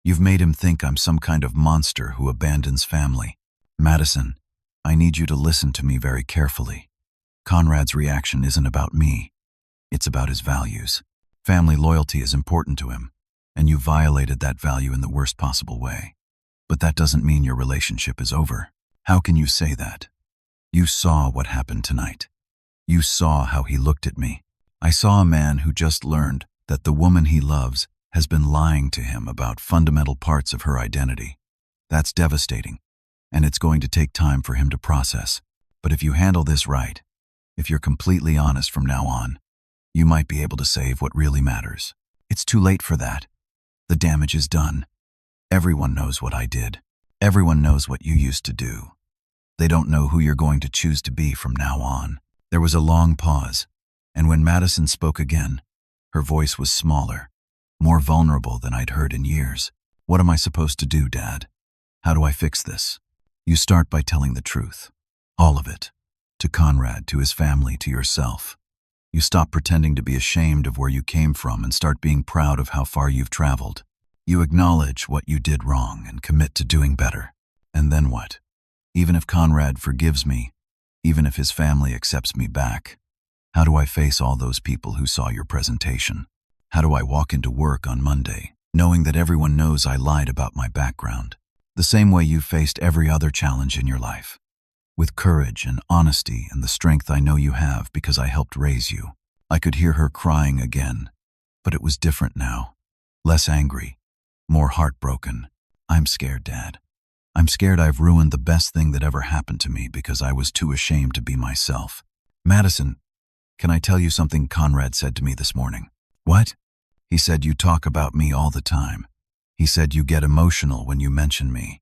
Speaker 1: You've made him think I'm some kind of monster who abandons family. Madison, I need you to listen to me very carefully. Conrad's reaction isn't about me. It's about his values. Family loyalty is important to him, and you violated that value in the worst possible way. But that doesn't mean your relationship is over. How can you say that? You saw what happened tonight. You saw how he looked at me. I saw a man who just learned that the woman he loves has been lying to him about fundamental parts of her identity. That's devastating, and it's going to take time for him to process. But if you handle this right, if you're completely honest from now on, you might be able to save what really matters. It's too late for that. The damage is done. Everyone knows what I did. Everyone knows what you used to do. They don't know who you're going to choose to be from now on. There was a long pause, And when Madison spoke again, her voice was smaller, more vulnerable than I'd heard in years. What am I supposed to do, Dad? How do I fix this? You start by telling the truth. All of it. To Conrad, to his family, to yourself. You stop pretending to be ashamed of where you came from and start being proud of how far you've traveled. You acknowledge what you did wrong and commit to doing better. And then what? Even if Conrad forgives me, even if his family accepts me back, how do I face all those people who saw your presentation? How do I walk into work on Monday, knowing that everyone knows I lied about my background, the same way you faced every other challenge in your life? With courage and honesty and the strength I know you have because I helped raise you. I could hear her crying again, but it was different now. Less angry, more heartbroken. I'm scared, Dad. I'm scared I've ruined the best thing that ever happened to me because I was too ashamed to be myself. Madison, can I tell you something Conrad said to me this morning? What? He said you talk about me all the time. He said you get emotional when you mention me,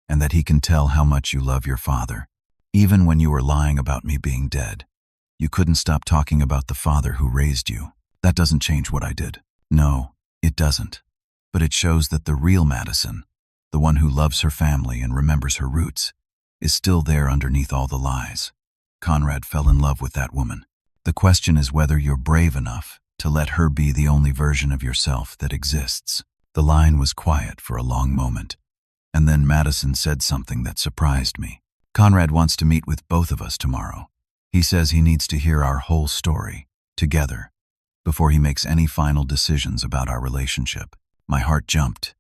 Speaker 1: and that he can tell how much you love your father. Even when you were lying about me being dead, you couldn't stop talking about the father who raised you. That doesn't change what I did. No, it doesn't. But it shows that the real Madison, the one who loves her family and remembers her roots, is still there underneath all the lies. Conrad fell in love with that woman. The question is whether you're brave enough to let her be the only version of yourself that exists. The line was quiet for a long moment, and then Madison said something that surprised me. Conrad wants to meet with both of us tomorrow. He says he needs to hear our whole story, together, before he makes any final decisions about our relationship. My heart jumped.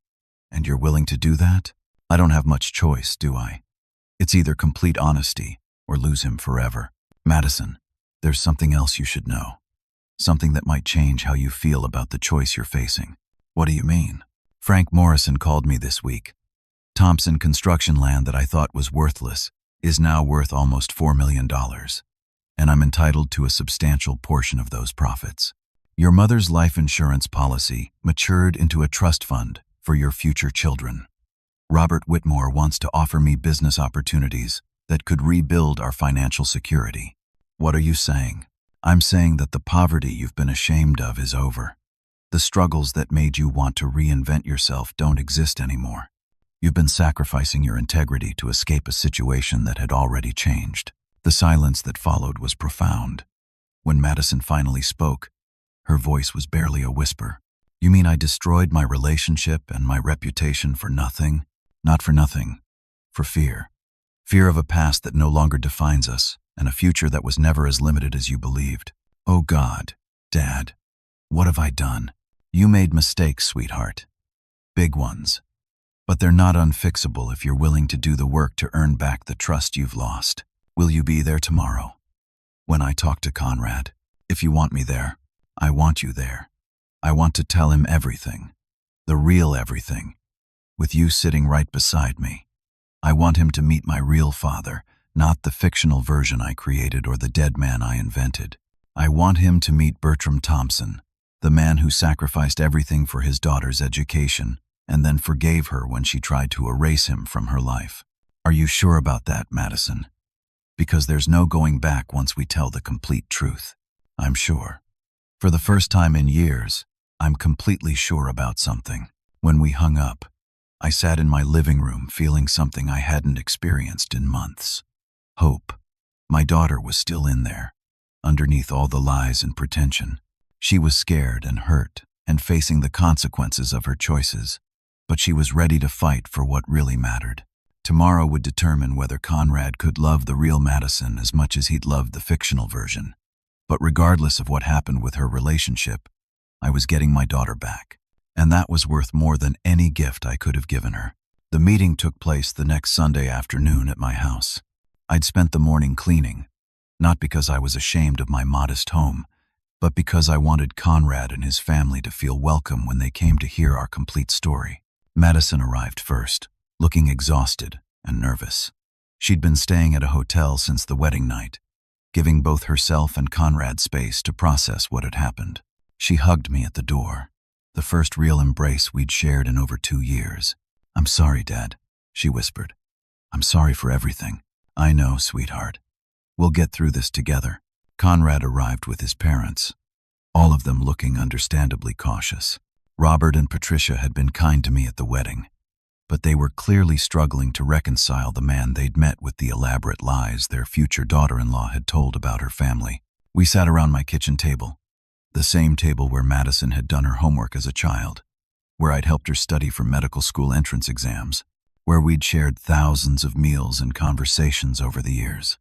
Speaker 1: And you're willing to do that? I don't have much choice, do I? It's either complete honesty or lose him forever. Madison, there's something else you should know. Something that might change how you feel about the choice you're facing. What do you mean? Frank Morrison called me this week. Thompson construction land that I thought was worthless is now worth almost $4 million, and I'm entitled to a substantial portion of those profits. Your mother's life insurance policy matured into a trust fund for your future children. Robert Whitmore wants to offer me business opportunities that could rebuild our financial security. What are you saying? I'm saying that the poverty you've been ashamed of is over. The struggles that made you want to reinvent yourself don't exist anymore. You've been sacrificing your integrity to escape a situation that had already changed. The silence that followed was profound. When Madison finally spoke, her voice was barely a whisper. You mean I destroyed my relationship and my reputation for nothing? Not for nothing. For fear. Fear of a past that no longer defines us, and a future that was never as limited as you believed. Oh God, Dad, what have I done? You made mistakes, sweetheart. Big ones. But they're not unfixable if you're willing to do the work to earn back the trust you've lost. Will you be there tomorrow? When I talk to Conrad, if you want me there, I want you there. I want to tell him everything. The real everything. With you sitting right beside me. I want him to meet my real father, not the fictional version I created or the dead man I invented. I want him to meet Bertram Thompson, the man who sacrificed everything for his daughter's education, and then forgave her when she tried to erase him from her life. Are you sure about that, Madison? Because there's no going back once we tell the complete truth. I'm sure. For the first time in years, I'm completely sure about something. When we hung up, I sat in my living room feeling something I hadn't experienced in months. Hope. My daughter was still in there, underneath all the lies and pretension. She was scared and hurt and facing the consequences of her choices, but she was ready to fight for what really mattered. Tomorrow would determine whether Conrad could love the real Madison as much as he'd loved the fictional version. But regardless of what happened with her relationship, I was getting my daughter back, and that was worth more than any gift I could have given her. The meeting took place the next Sunday afternoon at my house. I'd spent the morning cleaning, not because I was ashamed of my modest home, but because I wanted Conrad and his family to feel welcome when they came to hear our complete story. Madison arrived first, looking exhausted and nervous. She'd been staying at a hotel since the wedding night, giving both herself and Conrad space to process what had happened. She hugged me at the door, the first real embrace we'd shared in over 2 years. I'm sorry, Dad, she whispered. I'm sorry for everything. I know, sweetheart. We'll get through this together. Conrad arrived with his parents, all of them looking understandably cautious. Robert and Patricia had been kind to me at the wedding, but they were clearly struggling to reconcile the man they'd met with the elaborate lies their future daughter-in-law had told about her family. We sat around my kitchen table, the same table where Madison had done her homework as a child, where I'd helped her study for medical school entrance exams, where we'd shared thousands of meals and conversations over the years.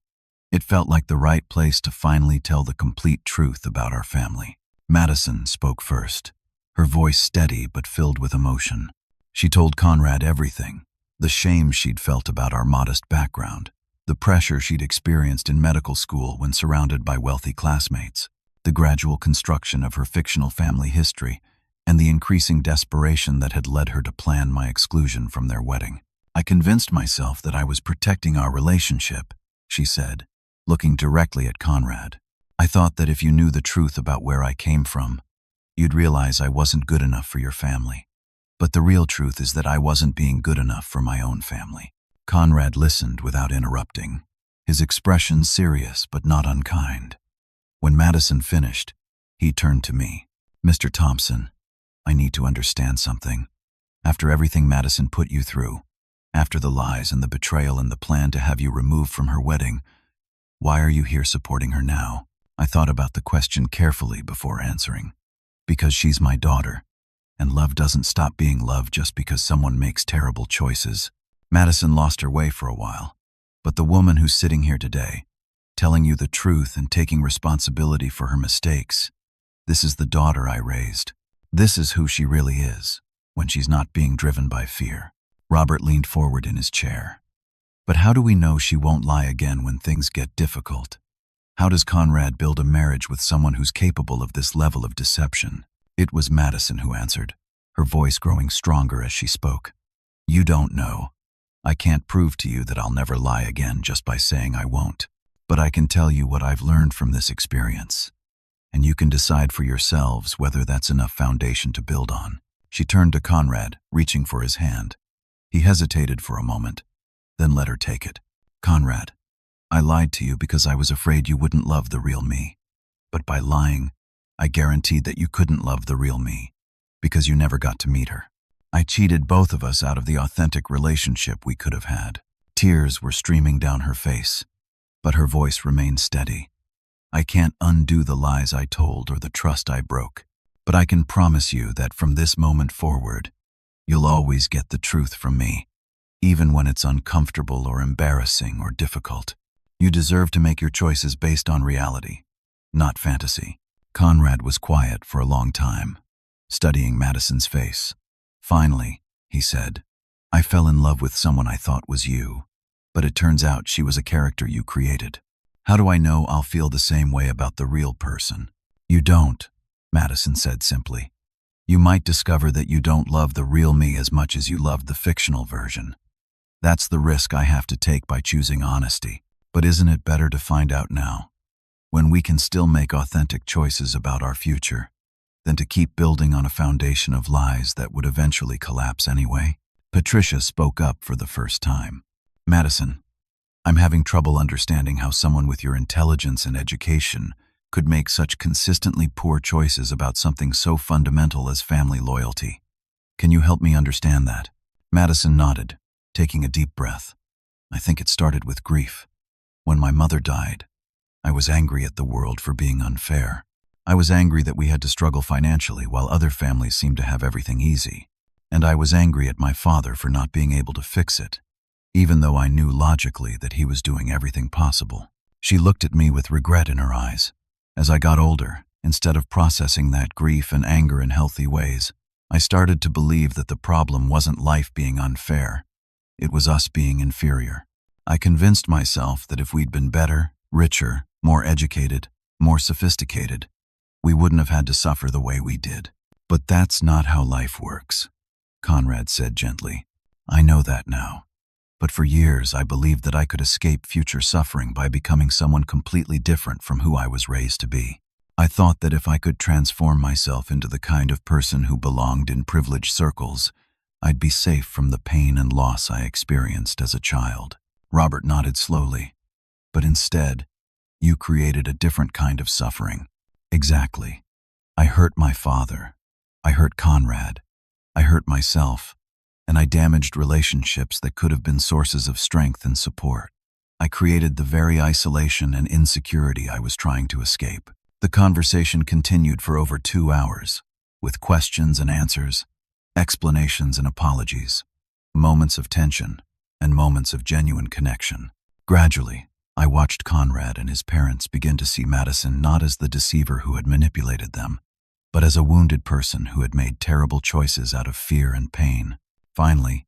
Speaker 1: It felt like the right place to finally tell the complete truth about our family. Madison spoke first, her voice steady but filled with emotion. She told Conrad everything, the shame she'd felt about our modest background, the pressure she'd experienced in medical school when surrounded by wealthy classmates, the gradual construction of her fictional family history, and the increasing desperation that had led her to plan my exclusion from their wedding. I convinced myself that I was protecting our relationship, she said, looking directly at Conrad. I thought that if you knew the truth about where I came from, you'd realize I wasn't good enough for your family. But the real truth is that I wasn't being good enough for my own family. Conrad listened without interrupting, his expression serious but not unkind. When Madison finished, he turned to me. Mr. Thompson, I need to understand something. After everything Madison put you through, after the lies and the betrayal and the plan to have you removed from her wedding, why are you here supporting her now? I thought about the question carefully before answering. Because she's my daughter, and love doesn't stop being love just because someone makes terrible choices. Madison lost her way for a while, but the woman who's sitting here today, telling you the truth and taking responsibility for her mistakes, this is the daughter I raised. This is who she really is, when she's not being driven by fear. Robert leaned forward in his chair. But how do we know she won't lie again when things get difficult? How does Conrad build a marriage with someone who's capable of this level of deception? It was Madison who answered, her voice growing stronger as she spoke. You don't know. I can't prove to you that I'll never lie again just by saying I won't. But I can tell you what I've learned from this experience, and you can decide for yourselves whether that's enough foundation to build on. She turned to Conrad, reaching for his hand. He hesitated for a moment, then let her take it. Conrad, I lied to you because I was afraid you wouldn't love the real me. But by lying, I guaranteed that you couldn't love the real me, because you never got to meet her. I cheated both of us out of the authentic relationship we could have had. Tears were streaming down her face, but her voice remained steady. I can't undo the lies I told or the trust I broke, but I can promise you that from this moment forward, you'll always get the truth from me, even when it's uncomfortable or embarrassing or difficult. You deserve to make your choices based on reality, not fantasy. Conrad was quiet for a long time, studying Madison's face. Finally, he said, I fell in love with someone I thought was you, but it turns out she was a character you created. How do I know I'll feel the same way about the real person? You don't, Madison said simply. You might discover that you don't love the real me as much as you loved the fictional version. That's the risk I have to take by choosing honesty. But isn't it better to find out now, when we can still make authentic choices about our future, than to keep building on a foundation of lies that would eventually collapse anyway? Patricia spoke up for the first time. Madison, I'm having trouble understanding how someone with your intelligence and education could make such consistently poor choices about something so fundamental as family loyalty. Can you help me understand that? Madison nodded, taking a deep breath. I think it started with grief. When my mother died, I was angry at the world for being unfair. I was angry that we had to struggle financially while other families seemed to have everything easy. And I was angry at my father for not being able to fix it, even though I knew logically that he was doing everything possible. She looked at me with regret in her eyes. As I got older, instead of processing that grief and anger in healthy ways, I started to believe that the problem wasn't life being unfair. It was us being inferior. I convinced myself that if we'd been better, richer, more educated, more sophisticated, we wouldn't have had to suffer the way we did. But that's not how life works, Conrad said gently. I know that now. But for years I believed that I could escape future suffering by becoming someone completely different from who I was raised to be. I thought that if I could transform myself into the kind of person who belonged in privileged circles, I'd be safe from the pain and loss I experienced as a child. Robert nodded slowly, but instead, You created a different kind of suffering. Exactly. I hurt my father. I hurt Conrad. I hurt myself. And I damaged relationships that could have been sources of strength and support. I created the very isolation and insecurity I was trying to escape. The conversation continued for over 2 hours, with questions and answers, explanations and apologies, moments of tension, and moments of genuine connection. Gradually, I watched Conrad and his parents begin to see Madison not as the deceiver who had manipulated them, but as a wounded person who had made terrible choices out of fear and pain. Finally,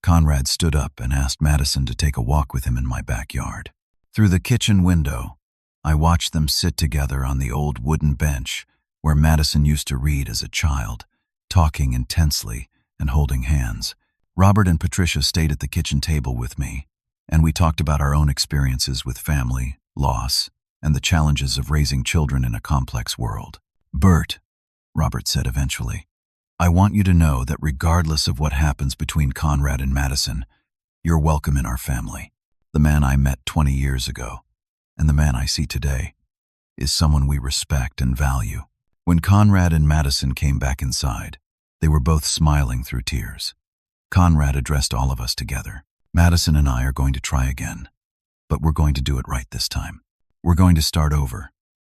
Speaker 1: Conrad stood up and asked Madison to take a walk with him in my backyard. Through the kitchen window, I watched them sit together on the old wooden bench where Madison used to read as a child, talking intensely and holding hands. Robert and Patricia stayed at the kitchen table with me, and we talked about our own experiences with family, loss, and the challenges of raising children in a complex world. "Bert," Robert said eventually, "I want you to know that regardless of what happens between Conrad and Madison, you're welcome in our family. The man I met 20 years ago, and the man I see today, is someone we respect and value." When Conrad and Madison came back inside, they were both smiling through tears. Conrad addressed all of us together. "Madison and I are going to try again, but we're going to do it right this time. We're going to start over,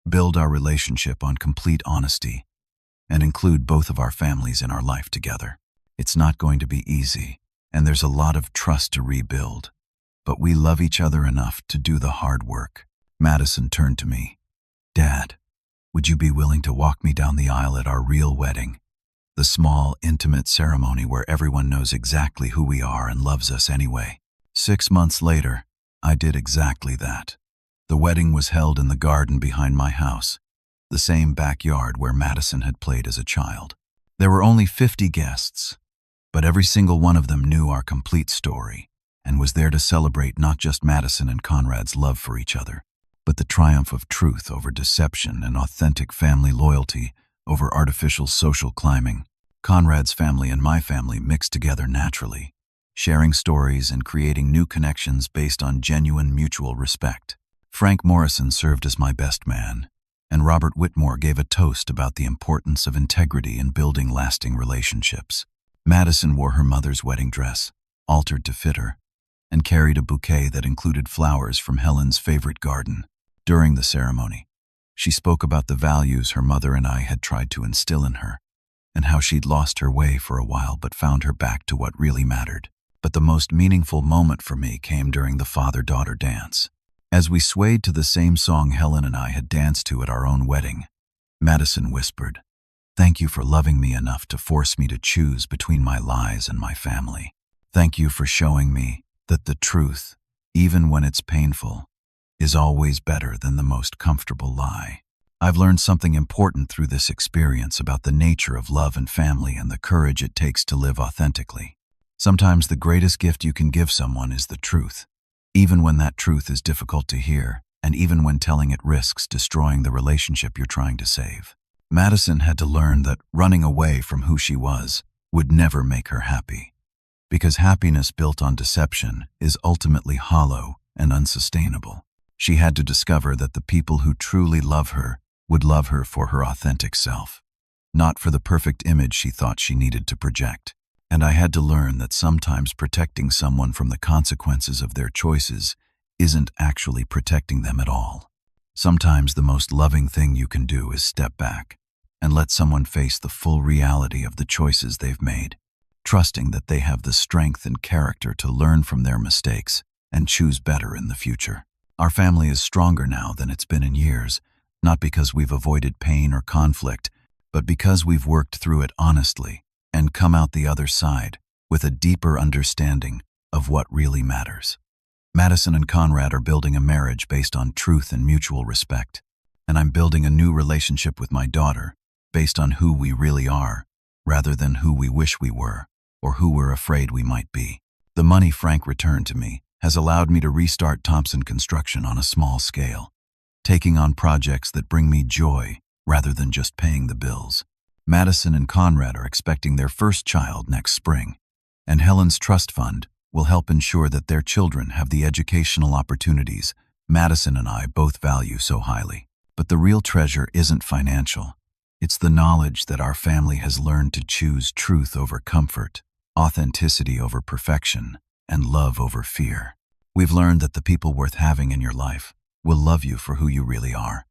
Speaker 1: build our relationship on complete honesty, and include both of our families in our life together. It's not going to be easy, and there's a lot of trust to rebuild, but we love each other enough to do the hard work." Madison turned to me. "Dad, would you be willing to walk me down the aisle at our real wedding? The small, intimate ceremony where everyone knows exactly who we are and loves us anyway." 6 months later, I did exactly that. The wedding was held in the garden behind my house, the same backyard where Madison had played as a child. There were only 50 guests, but every single one of them knew our complete story and was there to celebrate not just Madison and Conrad's love for each other, but the triumph of truth over deception and authentic family loyalty over artificial social climbing. Conrad's family and my family mixed together naturally, sharing stories and creating new connections based on genuine mutual respect. Frank Morrison served as my best man, and Robert Whitmore gave a toast about the importance of integrity in building lasting relationships. Madison wore her mother's wedding dress, altered to fit her, and carried a bouquet that included flowers from Helen's favorite garden. During the ceremony, she spoke about the values her mother and I had tried to instill in her, and how she'd lost her way for a while but found her back to what really mattered. But the most meaningful moment for me came during the father-daughter dance. As we swayed to the same song Helen and I had danced to at our own wedding, Madison whispered, "Thank you for loving me enough to force me to choose between my lies and my family. Thank you for showing me that the truth, even when it's painful, is always better than the most comfortable lie." I've learned something important through this experience about the nature of love and family and the courage it takes to live authentically. Sometimes the greatest gift you can give someone is the truth, even when that truth is difficult to hear, and even when telling it risks destroying the relationship you're trying to save. Madison had to learn that running away from who she was would never make her happy, because happiness built on deception is ultimately hollow and unsustainable. She had to discover that the people who truly love her would love her for her authentic self, not for the perfect image she thought she needed to project. And I had to learn that sometimes protecting someone from the consequences of their choices isn't actually protecting them at all. Sometimes the most loving thing you can do is step back and let someone face the full reality of the choices they've made, trusting that they have the strength and character to learn from their mistakes and choose better in the future. Our family is stronger now than it's been in years, not because we've avoided pain or conflict, but because we've worked through it honestly and come out the other side with a deeper understanding of what really matters. Madison and Conrad are building a marriage based on truth and mutual respect, and I'm building a new relationship with my daughter based on who we really are, rather than who we wish we were or who we're afraid we might be. The money Frank returned to me has allowed me to restart Thompson Construction on a small scale, taking on projects that bring me joy rather than just paying the bills. Madison and Conrad are expecting their first child next spring, and Helen's trust fund will help ensure that their children have the educational opportunities Madison and I both value so highly. But the real treasure isn't financial. It's the knowledge that our family has learned to choose truth over comfort, authenticity over perfection, and love over fear. We've learned that the people worth having in your life will love you for who you really are,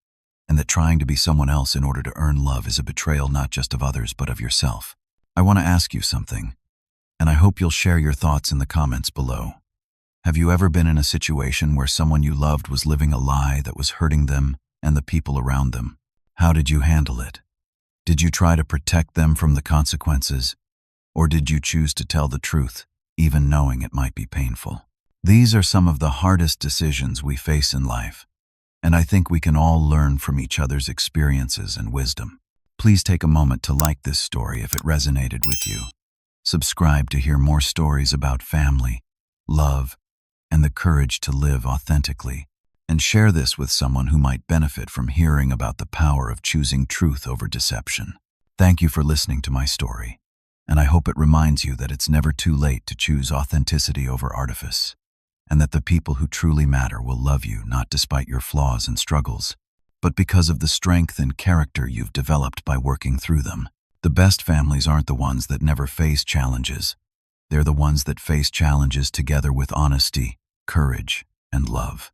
Speaker 1: and that trying to be someone else in order to earn love is a betrayal not just of others but of yourself. I want to ask you something, and I hope you'll share your thoughts in the comments below. Have you ever been in a situation where someone you loved was living a lie that was hurting them and the people around them? How did you handle it? Did you try to protect them from the consequences? Or did you choose to tell the truth, even knowing it might be painful? These are some of the hardest decisions we face in life, and I think we can all learn from each other's experiences and wisdom. Please take a moment to like this story if it resonated with you. Subscribe to hear more stories about family, love, and the courage to live authentically. And share this with someone who might benefit from hearing about the power of choosing truth over deception. Thank you for listening to my story, and I hope it reminds you that it's never too late to choose authenticity over artifice, and that the people who truly matter will love you not despite your flaws and struggles, but because of the strength and character you've developed by working through them. The best families aren't the ones that never face challenges. They're the ones that face challenges together with honesty, courage, and love.